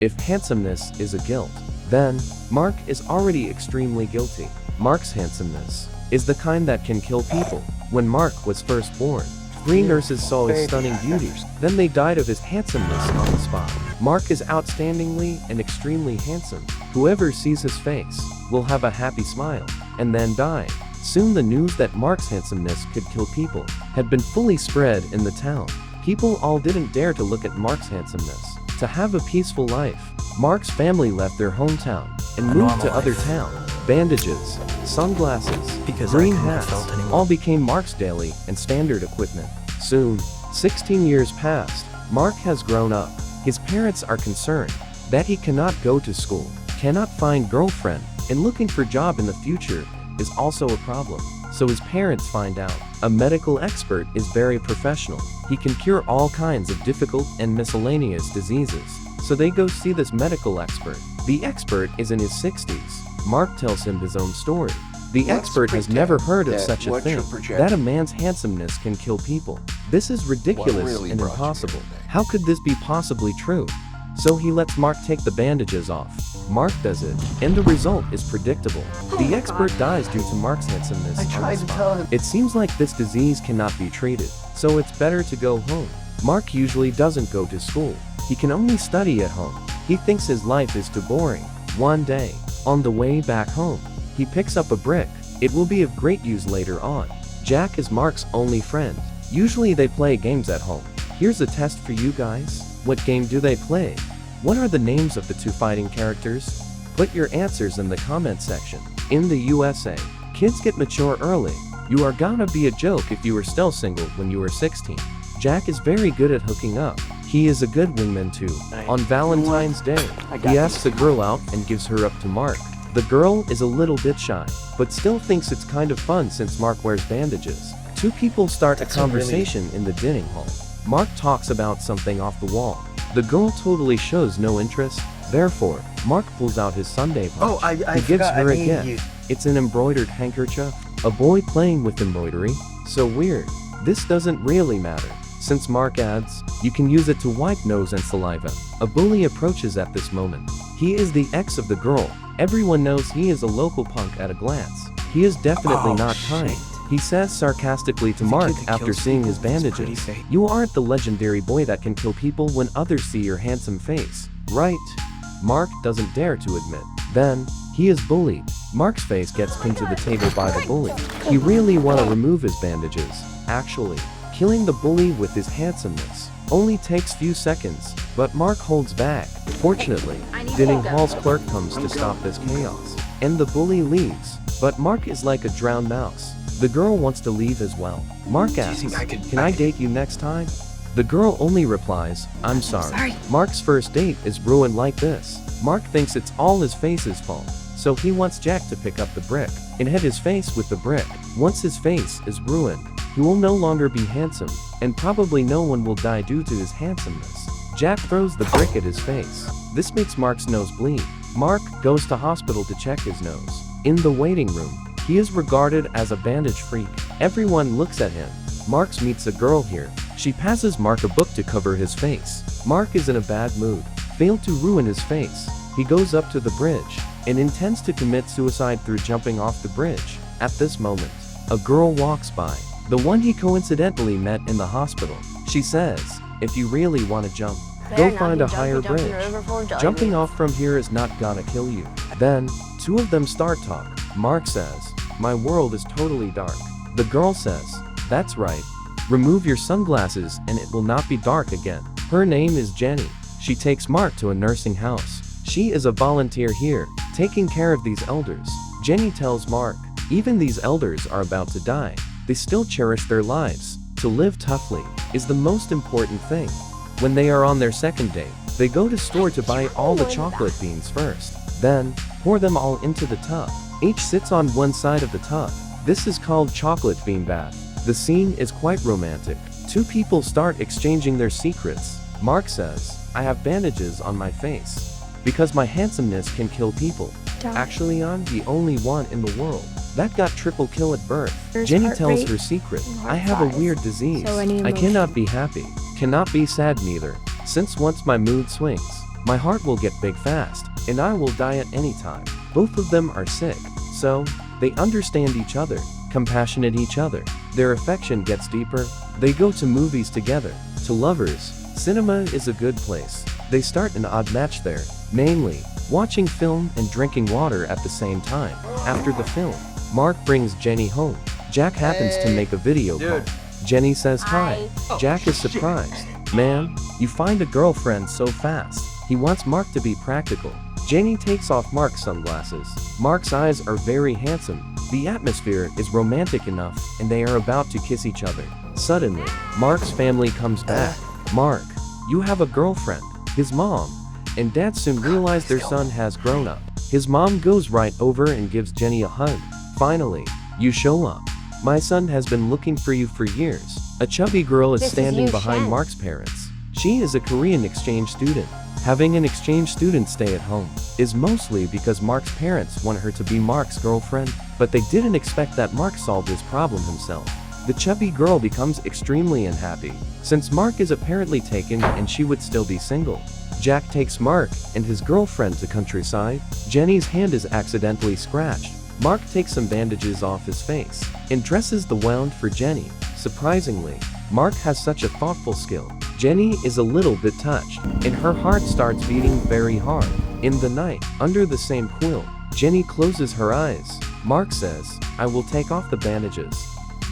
If handsomeness is a guilt, then Mark is already extremely guilty. Mark's handsomeness is the kind that can kill people. When Mark was first born, 3 nurses saw his stunning beauty, then they died of his handsomeness on the spot. Mark is outstandingly and extremely handsome. Whoever sees his face will have a happy smile, and then die. Soon the news that Mark's handsomeness could kill people had been fully spread in the town. People all didn't dare to look at Mark's handsomeness. To have a peaceful life, Mark's family left their hometown and moved to other town. Bandages, sunglasses, green hats, all became Mark's daily and standard equipment. Soon, 16 years passed. Mark has grown up. His parents are concerned that he cannot go to school, cannot find girlfriend, and looking for job in the future is also a problem. So his parents find out a medical expert is very professional. He can cure all kinds of difficult and miscellaneous diseases. So they go see this medical expert. The expert is in his 60s. Mark tells him his own story. The expert has never heard of such a thing, that a man's handsomeness can kill people. This is ridiculous and impossible. How could this be possibly true? So he lets Mark take the bandages off. Mark does it, and the result is predictable. The expert dies due to Mark's handsomeness on the spot. It seems like this disease cannot be treated, so it's better to go home. Mark usually doesn't go to school. He can only study at home. He thinks his life is too boring. One day, on the way back home, he picks up a brick. It will be of great use later on. Jack is Mark's only friend. Usually they play games at home. Here's a test for you guys. What game do they play? What are the names of the 2 fighting characters? Put your answers in the comment section. In the USA, kids get mature early. You are gonna be a joke if you were still single when you were 16. Jack is very good at hooking up. He is a good wingman too. On Valentine's Day, he asks a girl out and gives her up to Mark. The girl is a little bit shy, but still thinks it's kind of fun since Mark wears bandages. 2 people start a conversation in the dining hall. Mark talks about something off the wall. The girl totally shows no interest. Therefore, Mark pulls out his Sunday punch. He gives her a gift. It's an embroidered handkerchief. A boy playing with embroidery. So weird. This doesn't really matter. Since Mark adds, you can use it to wipe nose and saliva. A bully approaches at this moment. He is the ex of the girl. Everyone knows he is a local punk at a glance. He is definitely not kind. He says sarcastically to Mark after seeing his bandages, "You aren't the legendary boy that can kill people when others see your handsome face, right?" Mark doesn't dare to admit. Then, he is bullied. Mark's face gets pinned to the table by the bully. He really want to remove his bandages. Actually, killing the bully with his handsomeness only takes few seconds, but Mark holds back. Fortunately, dining hall's clerk comes to stop this chaos, and the bully leaves. But Mark is like a drowned mouse. The girl wants to leave as well. Mark asks, "Can I date you next time?" The girl only replies, "I'm sorry." Mark's first date is ruined like this. Mark thinks it's all his face's fault, so he wants Jack to pick up the brick and hit his face with the brick. Once his face is ruined, he will no longer be handsome, and probably no one will die due to his handsomeness. Jack throws the brick at his face. This makes Mark's nose bleed. Mark goes to hospital to check his nose. In the waiting room, he is regarded as a bandage freak. Everyone looks at him. Mark meets a girl here. She passes Mark a book to cover his face. Mark is in a bad mood. Failed to ruin his face. He goes up to the bridge and intends to commit suicide through jumping off the bridge. At this moment, a girl walks by. The one he coincidentally met in the hospital. She says, "If you really want to jump, go find a higher bridge. Jumping off from here is not gonna kill you." Then, 2 of them start talk. Mark says, "My world is totally dark." The girl says, "That's right. Remove your sunglasses and it will not be dark again." Her name is Jenny. She takes Mark to a nursing house. She is a volunteer here, taking care of these elders. Jenny tells Mark, even these elders are about to die. They still cherish their lives. To live toughly is the most important thing. When they are on their second date, they go to store to buy all the chocolate beans first. Then, pour them all into the tub. Each sits on one side of the tub. This is called chocolate bean bath. The scene is quite romantic. 2 people start exchanging their secrets. Mark says, "I have bandages on my face because my handsomeness can kill people. Actually, I'm the only one in the world that got triple kill at birth." Jenny tells her secret. "I have a weird disease. I cannot be happy, cannot be sad neither. Since once my mood swings, My heart will get big fast, and I will die at any time. Both of them are sick, so they understand each other, compassionate each other. Their affection gets deeper. They go to movies together. To lovers, cinema is a good place. They start an odd match there, namely, watching film and drinking water at the same time. After the film, Mark brings Jenny home. Jack happens to make a video call. Jenny says hi. Jack is surprised. Man, you find a girlfriend so fast. He wants Mark to be practical. Jenny takes off Mark's sunglasses. Mark's eyes are very handsome. The atmosphere is romantic enough, and they are about to kiss each other. Suddenly, Mark's family comes back. Mark, you have a girlfriend. His mom and dad soon realize their son has grown up. His mom goes right over and gives Jenny a hug. Finally, you show up. My son has been looking for you for years. A chubby girl is standing behind Mark's parents. She is a Korean exchange student. Having an exchange student stay at home is mostly because Mark's parents want her to be Mark's girlfriend, but they didn't expect that Mark solved his problem himself. The chubby girl becomes extremely unhappy, since Mark is apparently taken and she would still be single. Jack takes Mark and his girlfriend to countryside. Jenny's hand is accidentally scratched. Mark takes some bandages off his face and dresses the wound for Jenny. Surprisingly, Mark has such a thoughtful skill. Jenny is a little bit touched, and her heart starts beating very hard. In the night, under the same quilt, Jenny closes her eyes. Mark says, I will take off the bandages.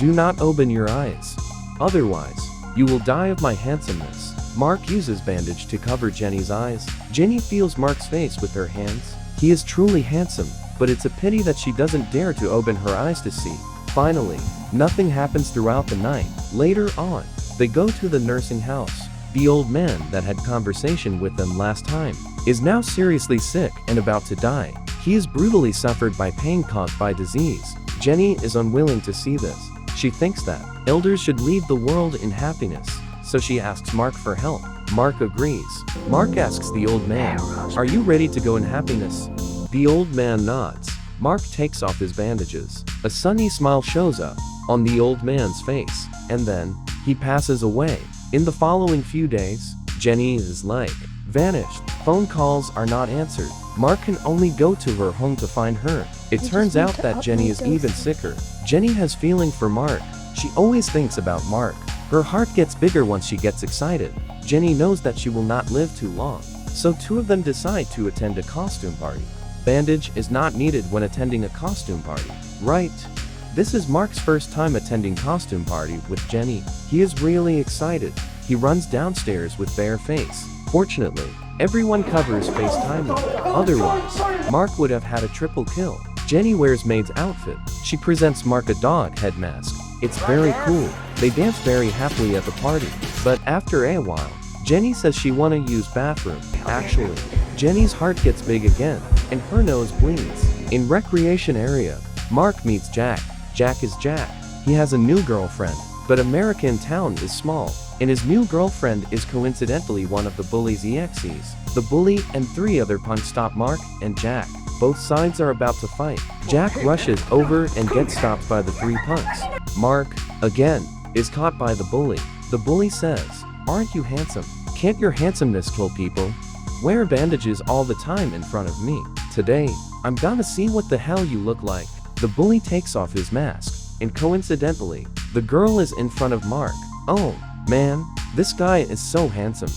Do not open your eyes. Otherwise, you will die of my handsomeness. Mark uses bandage to cover Jenny's eyes. Jenny feels Mark's face with her hands. He is truly handsome, but it's a pity that she doesn't dare to open her eyes to see. Finally, nothing happens throughout the night. Later on, they go to the nursing house. The old man that had conversation with them last time is now seriously sick and about to die. He is brutally suffered by pain caused by disease. Jenny is unwilling to see this. She thinks that elders should leave the world in happiness, so she asks Mark for help. Mark agrees. Mark asks the old man, are you ready to go in happiness? The old man nods. Mark takes off his bandages. A sunny smile shows up on the old man's face, and then he passes away. In the following few days, Jenny is like vanished. Phone calls are not answered. Mark can only go to her home to find her. It turns out that Jenny is even sicker. Jenny has feeling for Mark. She always thinks about Mark. Her heart gets bigger once she gets excited. Jenny knows that she will not live too long, so two of them decide to attend a costume party. Bandage is not needed when attending a costume party, right? This is Mark's first time attending costume party with Jenny. He is really excited. He runs downstairs with bare face. Fortunately, everyone covers face timely. Otherwise, Mark would have had a triple kill. Jenny wears maid's outfit. She presents Mark a dog head mask. It's very cool. They dance very happily at the party. But after a while, Jenny says she wanna use bathroom. Actually, Jenny's heart gets big again, and her nose bleeds. In recreation area, Mark meets Jack. Jack is Jack. He has a new girlfriend, but American town is small, and his new girlfriend is coincidentally one of the bully's exes. The bully and three other punks stop Mark and Jack. Both sides are about to fight. Jack rushes over and gets stopped by the three punks. Mark, again, is caught by the bully. The bully says, aren't you handsome? Can't your handsomeness kill people? Wear bandages all the time in front of me. Today, I'm gonna see what the hell you look like. The bully takes off his mask, and coincidentally, the girl is in front of Mark. Oh, man, this guy is so handsome.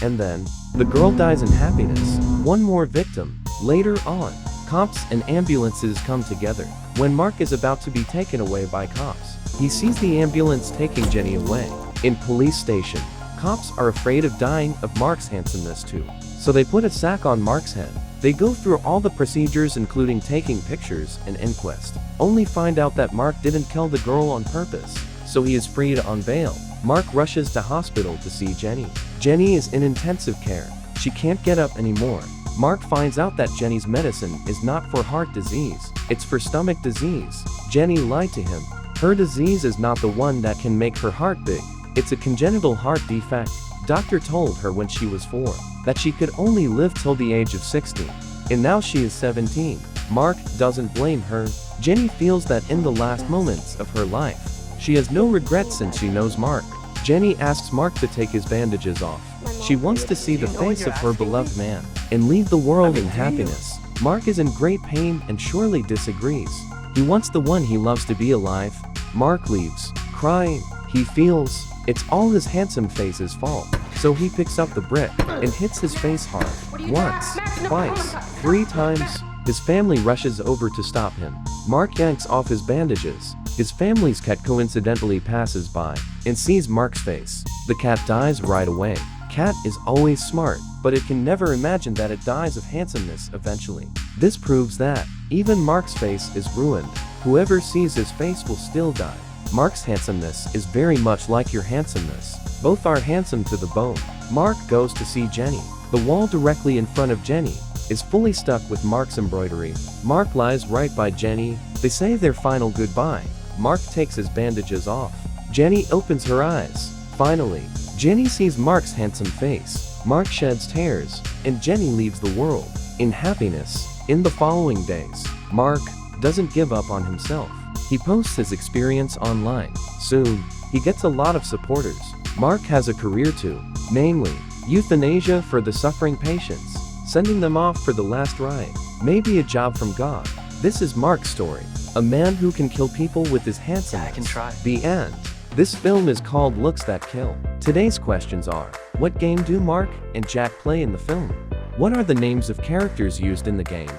And then, the girl dies in happiness. One more victim. Later on, cops and ambulances come together. When Mark is about to be taken away by cops, he sees the ambulance taking Jenny away. In police station, cops are afraid of dying of Mark's handsomeness too, so they put a sack on Mark's head. They go through all the procedures including taking pictures and inquest, only find out that Mark didn't kill the girl on purpose, so he is freed on bail. Mark rushes to hospital to see Jenny. Jenny is in intensive care. She can't get up anymore. Mark finds out that Jenny's medicine is not for heart disease, it's for stomach disease. Jenny lied to him. Her disease is not the one that can make her heart big. It's a congenital heart defect. Doctor told her when she was 4 that she could only live till the age of 16, and now she is 17. Mark doesn't blame her. Jenny feels that in the last moments of her life, she has no regrets since she knows Mark. Jenny asks Mark to take his bandages off. She wants to see the face of her beloved man and leave the world in happiness. Mark is in great pain and surely disagrees. He wants the one he loves to be alive. Mark leaves, crying. He feels it's all his handsome face's fault. So he picks up the brick and hits his face hard. Once, twice, 3 times. His family rushes over to stop him. Mark yanks off his bandages. His family's cat coincidentally passes by and sees Mark's face. The cat dies right away. Cat is always smart, but it can never imagine that it dies of handsomeness eventually. This proves that even Mark's face is ruined. Whoever sees his face will still die. Mark's handsomeness is very much like your handsomeness. Both are handsome to the bone. Mark goes to see Jenny. The wall directly in front of Jenny is fully stuck with Mark's embroidery. Mark lies right by Jenny. They say their final goodbye. Mark takes his bandages off. Jenny opens her eyes. Finally, Jenny sees Mark's handsome face. Mark sheds tears, and Jenny leaves the world in happiness. In the following days, Mark doesn't give up on himself. He posts his experience online. Soon, he gets a lot of supporters. Mark has a career too, namely, euthanasia for the suffering patients, sending them off for the last ride. Maybe a job from God. This is Mark's story. A man who can kill people with his handsomeness. I can try. The end. This film is called Looks That Kill. Today's questions are: what game do Mark and Jack play in the film? What are the names of characters used in the game?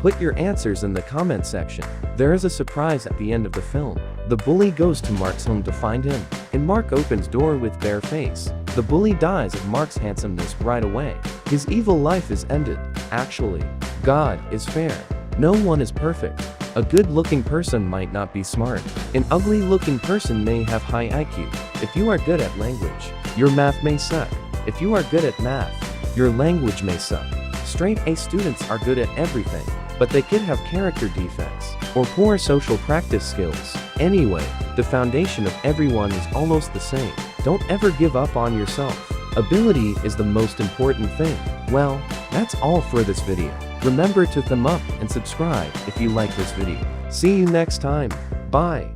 Put your answers in the comment section. There is a surprise at the end of the film. The bully goes to Mark's home to find him, and Mark opens door with bare face. The bully dies of Mark's handsomeness right away. His evil life is ended. Actually, God is fair. No one is perfect. A good-looking person might not be smart. An ugly-looking person may have high IQ. If you are good at language, your math may suck. If you are good at math, your language may suck. Straight A students are good at everything, but they could have character defects or poor social practice skills. Anyway, the foundation of everyone is almost the same. Don't ever give up on yourself. Ability is the most important thing. Well, that's all for this video. Remember to thumb up and subscribe if you like this video. See you next time. Bye.